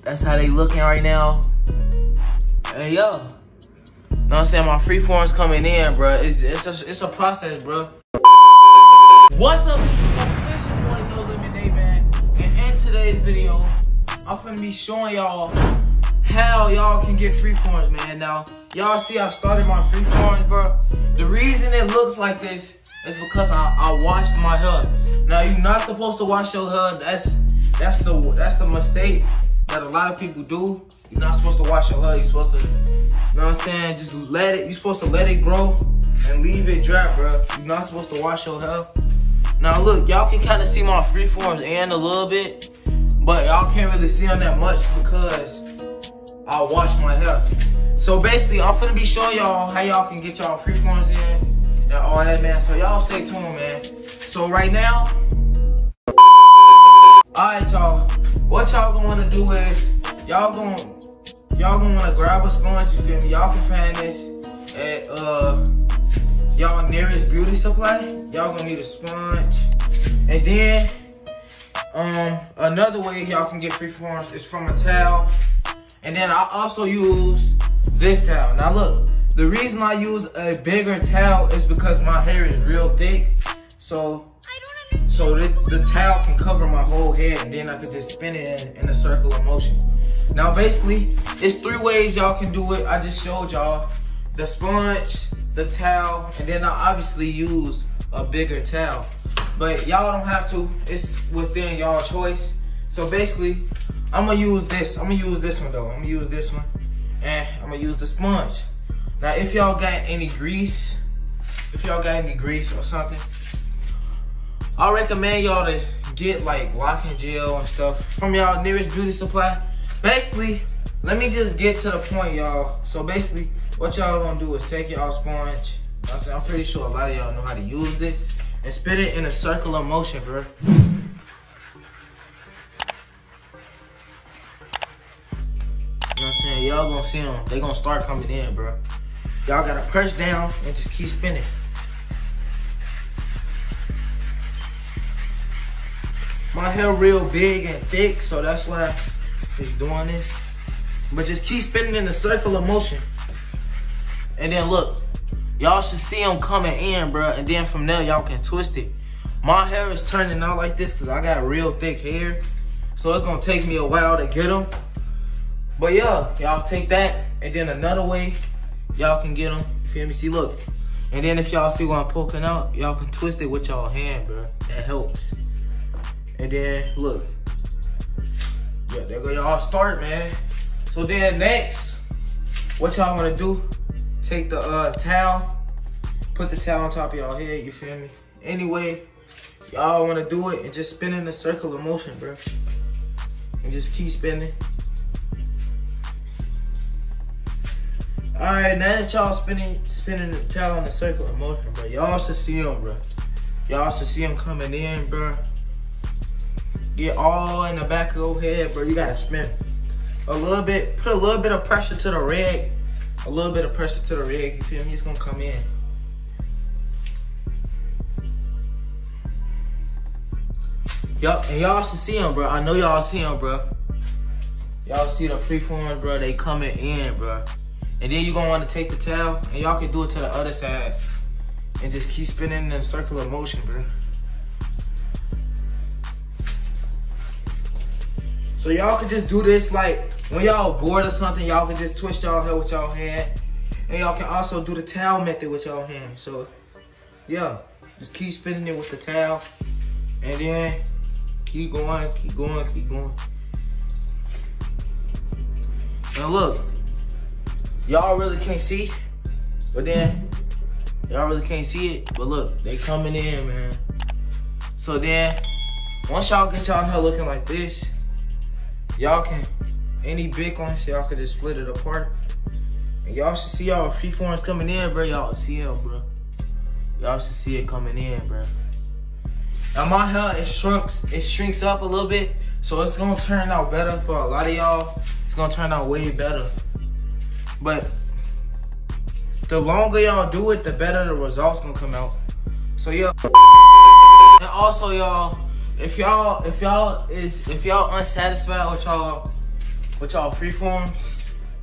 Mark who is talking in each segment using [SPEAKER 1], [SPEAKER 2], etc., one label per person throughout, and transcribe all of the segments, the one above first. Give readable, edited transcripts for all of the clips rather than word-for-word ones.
[SPEAKER 1] That's how they looking right now. And yo, know what I'm saying? My freeform's coming in, bro. It's a process, bro. What's up? It's your boy NoLimitNay, man. And in today's video, I'm gonna be showing y'all how y'all can get freeforms, man. Now, y'all see I started my freeforms, bro. The reason it looks like this is because I washed my hair. Now, you're not supposed to wash your hair. That's the mistake that a lot of people do. You're not supposed to wash your hair. You're supposed to, you know what I'm saying? Just let it. You're supposed to let it grow and leave it dry, bro. You're not supposed to wash your hair. Now, look, y'all can kind of see my freeforms in a little bit, but y'all can't really see them that much because I wash my hair. So basically, I'm finna be showing y'all how y'all can get y'all freeforms in and all that, man. So y'all stay tuned, man. So right now, alright, y'all. What y'all gonna wanna do is y'all gonna wanna grab a sponge. You feel me? Y'all can find this at y'all nearest beauty supply. Y'all gonna need a sponge, and then another way y'all can get freeforms is from a towel. And then I also use this towel. Now look, the reason I use a bigger towel is because my hair is real thick. So the towel can cover my whole head, and then I can just spin it in a circular motion. Now basically, it's 3 ways y'all can do it. I just showed y'all the sponge, the towel, and then I obviously use a bigger towel. But y'all don't have to, it's within y'all choice. So basically, I'm gonna use this. I'm gonna use this one though. I'm gonna use this one, and I'm gonna use the sponge. Now, if y'all got any grease, or something, I recommend y'all to get like locking gel and stuff from y'all nearest beauty supply. Basically, let me just get to the point, y'all. So basically, what y'all gonna do is take y'all sponge. I'm pretty sure a lot of y'all know how to use this, and spin it in a circular motion, bro. You know what I'm saying? Y'all gonna see them. They gonna start coming in, bro. Y'all gotta press down and just keep spinning. My hair real big and thick, so that's why it's doing this. But just keep spinning in a circular motion. And then look, y'all should see them coming in, bro. And then from there, y'all can twist it. My hair is turning out like this because I got real thick hair. So it's gonna take me a while to get them. But yeah, y'all take that. And then another way y'all can get them, you feel me? See, look. And then if y'all see what I'm poking out, y'all can twist it with y'all hand, bro. That helps. And then look. Yeah, there go y'all start, man. So then next, what y'all wanna do, take the towel, put the towel on top of y'all head, you feel me? Anyway, y'all wanna do it and just spin in a circular motion, bro. And just keep spinning. Alright, now that y'all spinning the towel in a circular motion, bro, y'all should see them, bro. Y'all should see them coming in, bro. Get all in the back of your head, bro. You gotta spin a little bit, put a little bit of pressure to the rag. A little bit of pressure to the rag, you feel me? It's gonna come in. Yup, and y'all should see them, bro. I know y'all see them, bro. Y'all see the freeforms, bro. They coming in, bro. And then you're gonna wanna take the towel, and y'all can do it to the other side. And just keep spinning in a circular motion, bro. So y'all can just do this like when y'all bored or something, y'all can just twist y'all hair with y'all hand. And y'all can also do the towel method with y'all hand. So yeah, just keep spinning it with the towel. And then keep going, keep going, keep going. Now look, y'all really can't see, but then y'all really can't see it. But look, they coming in, man. So then once y'all get y'all hair looking like this, y'all can, any big ones, y'all can just split it apart. And y'all should see y'all freeforms coming in, bro. Y'all see it, bro. Y'all should see it coming in, bro. Now my hair, it shrinks up a little bit, so it's gonna turn out better for a lot of y'all. It's gonna turn out way better. But the longer y'all do it, the better the results gonna come out. So yeah. And also, y'all, if y'all unsatisfied with y'all with y'all freeforms,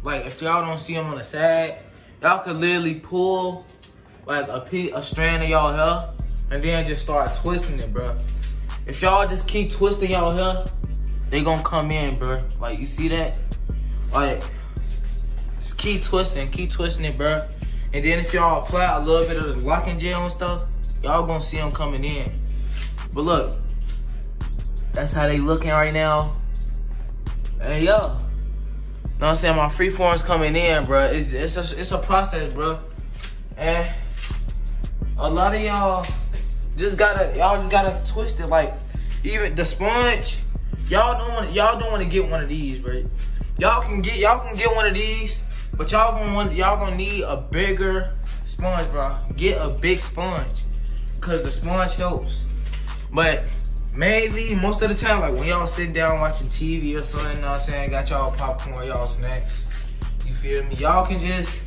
[SPEAKER 1] like if y'all don't see them on the side, y'all could literally pull like a strand of y'all hair and then just start twisting it, bro. If y'all just keep twisting y'all hair, they gonna come in, bro. Like, you see that? Like, just keep twisting it, bro. And then if y'all apply a little bit of the locking gel and stuff, y'all gonna see them coming in. But look, that's how they looking right now. Hey, yo. Know what I'm saying? My freeform's coming in, bro. It's a process, bro. And a lot of y'all just gotta twist it. Like, even the sponge, y'all don't want to get one of these, bro. Y'all can get one of these, but y'all gonna need a bigger sponge, bro. Get a big sponge, cause the sponge helps. But maybe most of the time, like when y'all sitting down watching TV or something, you know what I'm saying, got y'all popcorn, y'all snacks, you feel me? Y'all can just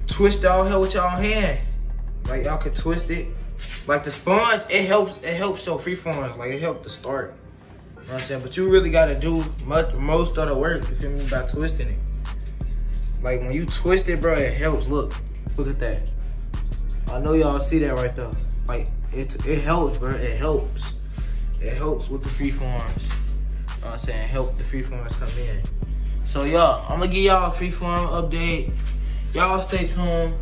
[SPEAKER 1] twist y'all hair with y'all hand. Like, y'all can twist it. Like the sponge, it helps show freeforms. Like, it helps to start. You know what I'm saying? But you really gotta do most of the work, you feel me, by twisting it. Like, when you twist it, bro, it helps. Look at that. I know y'all see that right there. Like, it helps, bro. It helps. It helps with the freeforms. You know what I'm saying? Help the freeforms come in. So, y'all, I'm gonna give y'all a freeform update. Y'all stay tuned.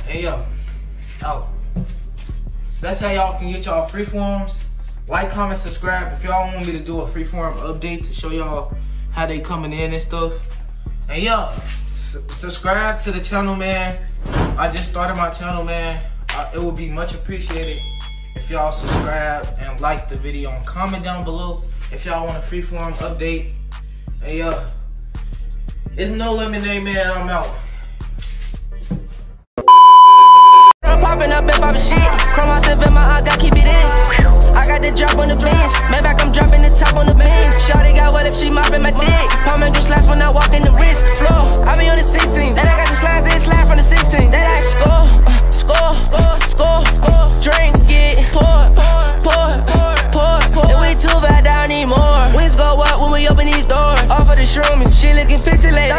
[SPEAKER 1] Hey, yo. Out. That's how y'all can get y'all freeforms. Like, comment, subscribe if y'all want me to do a freeform update to show y'all how they coming in and stuff. And y'all, subscribe to the channel, man. I just started my channel, man. It would be much appreciated if y'all subscribe and like the video and comment down below if y'all want a freeform update. Hey, it's NoLimitNay, man. I'm out.
[SPEAKER 2] Popping up and popping shit. Chrome myself in my eye, gotta keep it in. I got the drop on the bins. Maybach, I'm dropping the top on the bin. Shawty got wet up, she mopping my dick. Palming through slaps when I walk in the wrist floor. I be on the 16. Then I got the slides, they slide from the 16. Then I score. Drink it, pour. And we too bad, I need more. Wings go up when we open these doors. Off of the shroom and she looking pixelated.